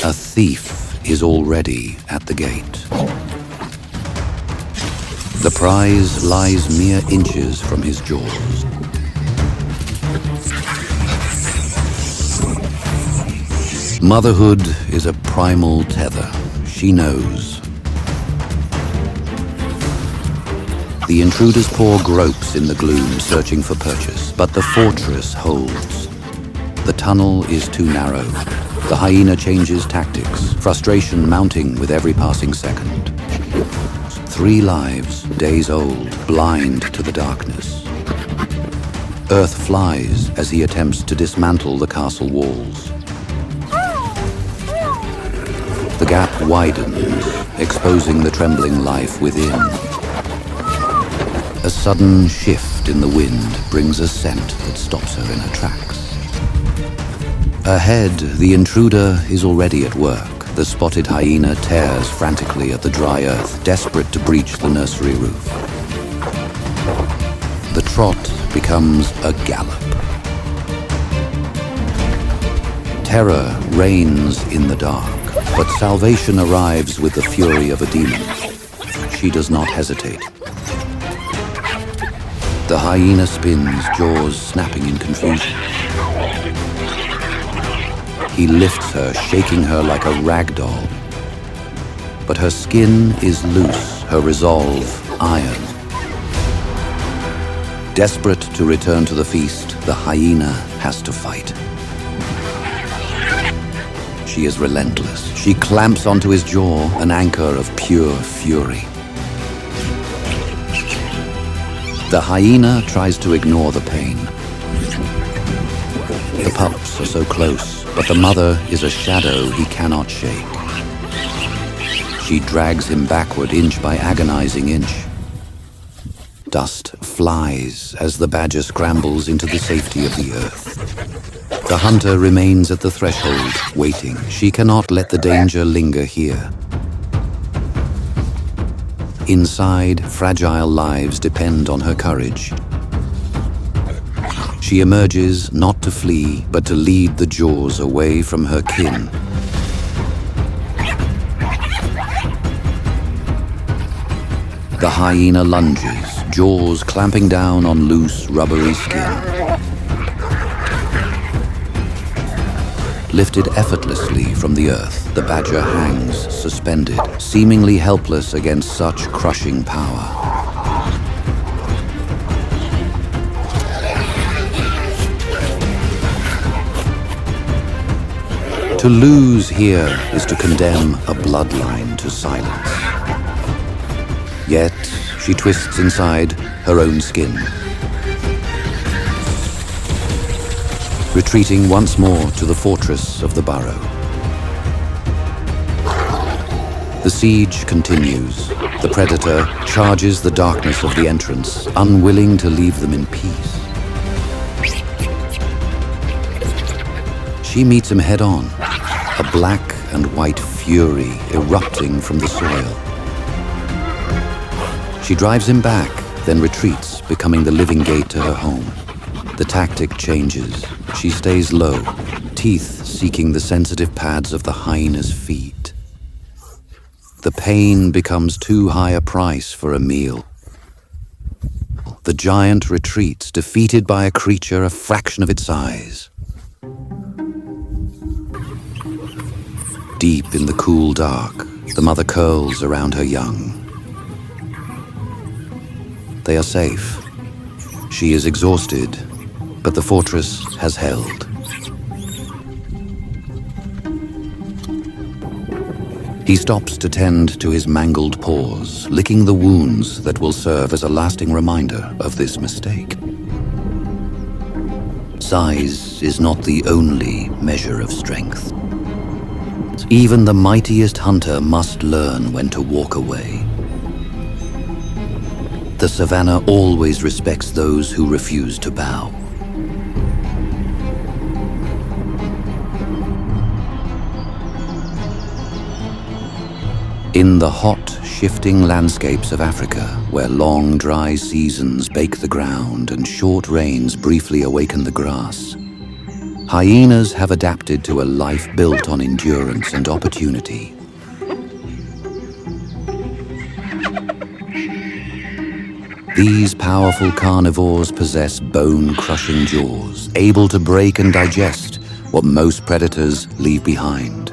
A thief is already at the gate. The prize lies mere inches from his jaws. Motherhood is a primal tether. She knows. The intruder's paw gropes in the gloom, searching for purchase, but the fortress holds. The tunnel is too narrow. The hyena changes tactics, frustration mounting with every passing second. 3 lives, days old, blind to the darkness. Earth flies as he attempts to dismantle the castle walls. The gap widens, exposing the trembling life within. A sudden shift in the wind brings a scent that stops her in her tracks. Ahead, the intruder is already at work. The spotted hyena tears frantically at the dry earth, desperate to breach the nursery roof. The trot becomes a gallop. Terror reigns in the dark, but salvation arrives with the fury of a demon. She does not hesitate. The hyena spins, jaws snapping in confusion. He lifts her, shaking her like a rag doll. But her skin is loose, her resolve iron. Desperate to return to the feast, the hyena has to fight. She is relentless. She clamps onto his jaw, an anchor of pure fury. The hyena tries to ignore the pain. The pups are so close, but the mother is a shadow he cannot shake. She drags him backward inch by agonizing inch. Dust flies as the badger scrambles into the safety of the earth. The hunter remains at the threshold, waiting. She cannot let the danger linger here. Inside, fragile lives depend on her courage. She emerges not to flee, but to lead the jaws away from her kin. The hyena lunges, jaws clamping down on loose, rubbery skin. Lifted effortlessly from the earth, the badger hangs, suspended, seemingly helpless against such crushing power. To lose here is to condemn a bloodline to silence. Yet, she twists inside her own skin. Retreating once more to the fortress of the burrow. The siege continues. The predator charges the darkness of the entrance, unwilling to leave them in peace. She meets him head-on, a black and white fury erupting from the soil. She drives him back, then retreats, becoming the living gate to her home. The tactic changes. She stays low, teeth seeking the sensitive pads of the hyena's feet. The pain becomes too high a price for a meal. The giant retreats, defeated by a creature a fraction of its size. Deep in the cool dark, the mother curls around her young. They are safe. She is exhausted, but the fortress has held. He stops to tend to his mangled paws, licking the wounds that will serve as a lasting reminder of this mistake. Size is not the only measure of strength. Even the mightiest hunter must learn when to walk away. The savannah always respects those who refuse to bow. In the hot, shifting landscapes of Africa, where long, dry seasons bake the ground and short rains briefly awaken the grass, Hyenas have adapted to a life built on endurance and opportunity. These powerful carnivores possess bone-crushing jaws, able to break and digest what most predators leave behind,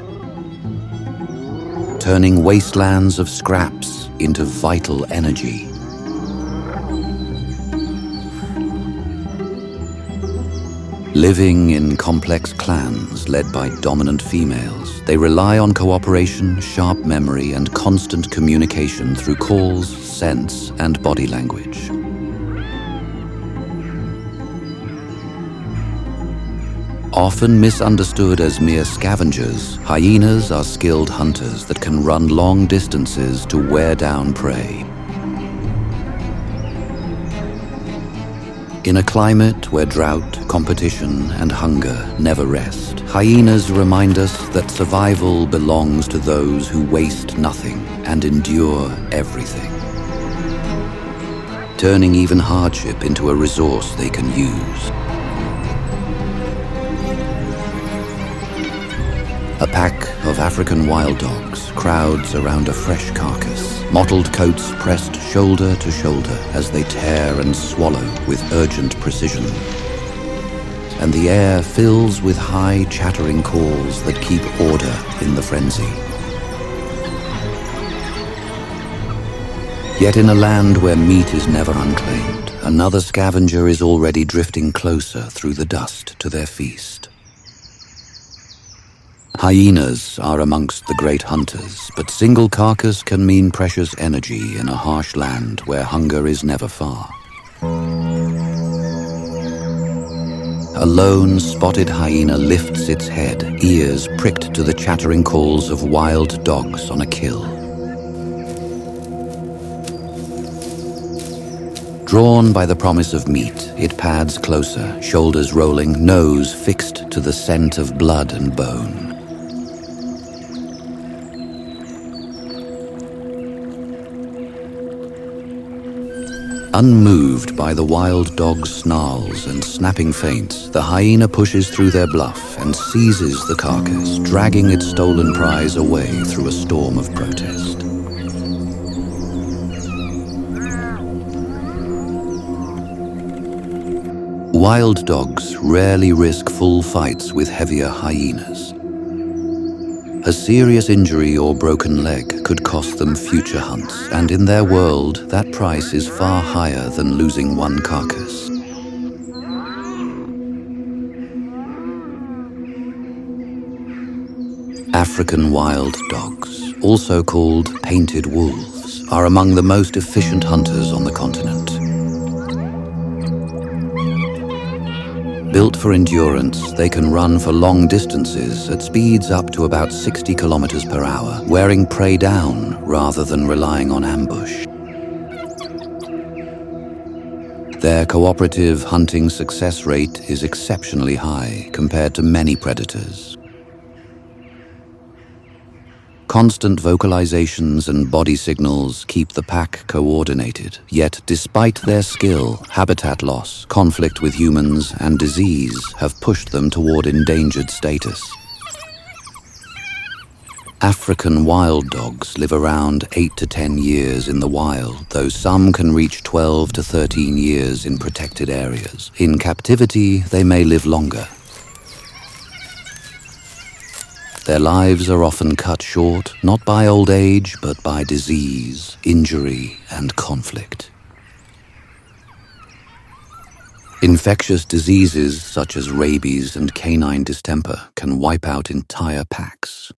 turning wastelands of scraps into vital energy. Living in complex clans led by dominant females, they rely on cooperation, sharp memory, and constant communication through calls, scents, and body language. Often misunderstood as mere scavengers, hyenas are skilled hunters that can run long distances to wear down prey. In a climate where drought, competition, and hunger never rest, hyenas remind us that survival belongs to those who waste nothing and endure everything, turning even hardship into a resource they can use. A pack of African wild dogs crowds around a fresh carcass, mottled coats pressed shoulder to shoulder as they tear and swallow with urgent precision. And the air fills with high chattering calls that keep order in the frenzy. Yet in a land where meat is never unclaimed, another scavenger is already drifting closer through the dust to their feast. Hyenas are amongst the great hunters, but single carcass can mean precious energy in a harsh land where hunger is never far. A lone spotted hyena lifts its head, ears pricked to the chattering calls of wild dogs on a kill. Drawn by the promise of meat, it pads closer, shoulders rolling, nose fixed to the scent of blood and bone. Unmoved by the wild dog's snarls and snapping feints, the hyena pushes through their bluff and seizes the carcass, dragging its stolen prize away through a storm of protest. Wild dogs rarely risk full fights with heavier hyenas. A serious injury or broken leg could cost them future hunts, and in their world, that price is far higher than losing one carcass. African wild dogs, also called painted wolves, are among the most efficient hunters on the continent. Built for endurance, they can run for long distances at speeds up to about 60 kilometers per hour, wearing prey down rather than relying on ambush. Their cooperative hunting success rate is exceptionally high compared to many predators. Constant vocalizations and body signals keep the pack coordinated, yet despite their skill, habitat loss, conflict with humans, and disease have pushed them toward endangered status. African wild dogs live around 8 to 10 years in the wild, though some can reach 12 to 13 years in protected areas. In captivity, they may live longer. Their lives are often cut short, not by old age, but by disease, injury, and conflict. Infectious diseases such as rabies and canine distemper can wipe out entire packs.